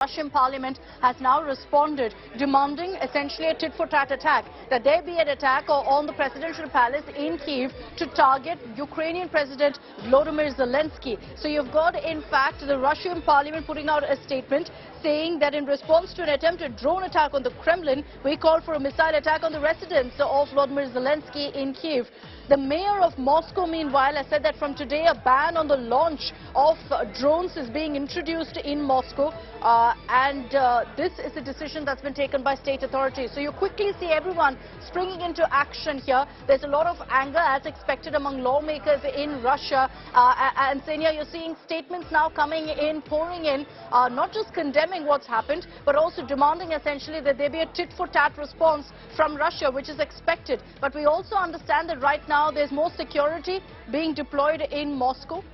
Russian parliament has now responded, demanding essentially a tit-for-tat attack, that there be an attack on the presidential palace in Kyiv to target Ukrainian President Volodymyr Zelensky. So you've got, in fact, the Russian parliament putting out a statement saying that in response to an attempted drone attack on the Kremlin, we call for a missile attack on the residence of Volodymyr Zelensky in Kyiv. The mayor of Moscow, meanwhile, has said that from today a ban on the launch of drones is being introduced in Moscow, and this is a decision that's been taken by state authorities. So you quickly see everyone springing into action here. There's a lot of anger, as expected, among lawmakers in Russia. And Senia, you're seeing statements now coming in, pouring in, not just condemning what's happened, but also demanding essentially that there be a tit-for-tat response from Russia, which is expected. But we also understand that right now there's more security being deployed in Moscow.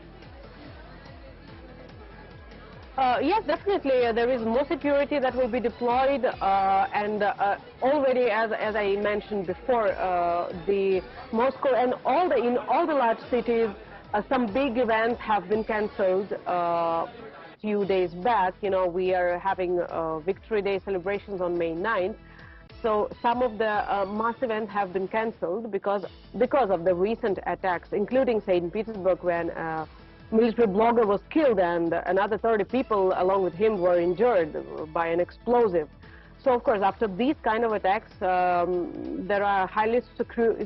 Yes, definitely. There is more security that will be deployed, and already, as I mentioned before, the Moscow and in all the large cities, some big events have been cancelled. Few days back, we are having Victory Day celebrations on May 9th. So some of the mass events have been cancelled because of the recent attacks, including St. Petersburg, when a military blogger was killed and another 30 people along with him were injured by an explosive. So of course, after these kind of attacks, there are highly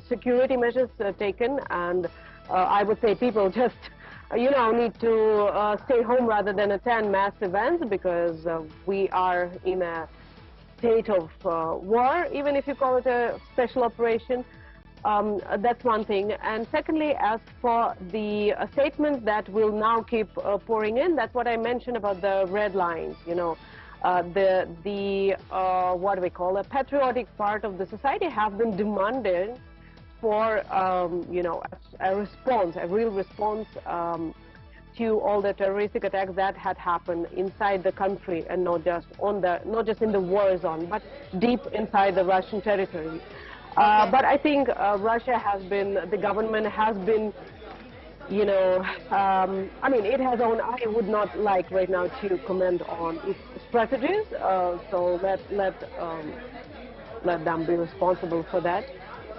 security measures taken, and I would say people just need to stay home rather than attend mass events, because we are in a state of war, even if you call it a special operation. That's one thing. And secondly, as for the statements that will now keep pouring in, that's what I mentioned about the red lines. What do we call a patriotic part of the society have been demanded for a response, a real response to all the terroristic attacks that had happened inside the country, and not just in the war zone, but deep inside the Russian territory. But I think the government has been, it has own. I would not like right now to comment on its strategies. So let them be responsible for that.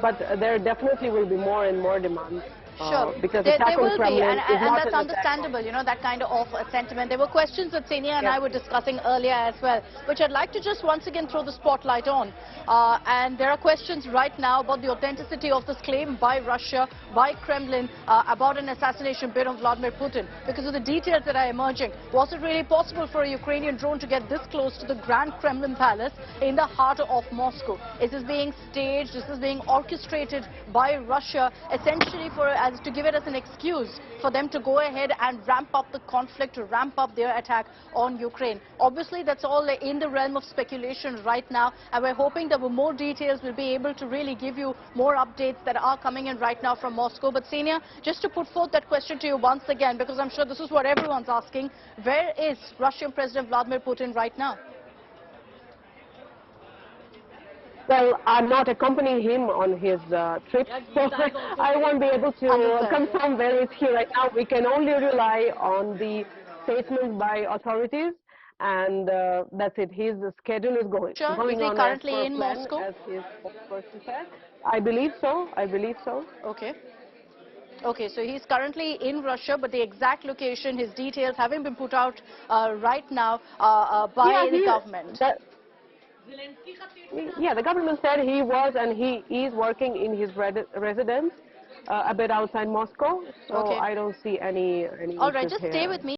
But there definitely will be more and more demands. Sure, because there will be, and that's understandable, that kind of sentiment. There were questions that Senia and I were discussing earlier as well, which I'd like to just once again throw the spotlight on. And there are questions right now about the authenticity of this claim by Russia, by Kremlin, about an assassination bid on Vladimir Putin. Because of the details that are emerging, was it really possible for a Ukrainian drone to get this close to the Grand Kremlin Palace in the heart of Moscow? Is this being staged? Is this being orchestrated by Russia, essentially to give it as an excuse for them to go ahead and ramp up the conflict, to ramp up their attack on Ukraine? Obviously, that's all in the realm of speculation right now, and we're hoping that with more details we'll be able to really give you more updates that are coming in right now from Moscow. But Senia, just to put forth that question to you once again, because I'm sure this is what everyone's asking, where is Russian President Vladimir Putin right now? Well, I'm not accompanying him on his trip, so I won't be able to confirm where is he right now. We can only rely on the statements by authorities, and that's it. His schedule is going Is he on currently in Moscow? As his spokesperson said. I believe so. Okay. Okay, so he's currently in Russia, but the exact location, his details haven't been put out right now by the government. The government said he was and he is working in his residence a bit outside Moscow, so I don't see any All right, just here. stay with me.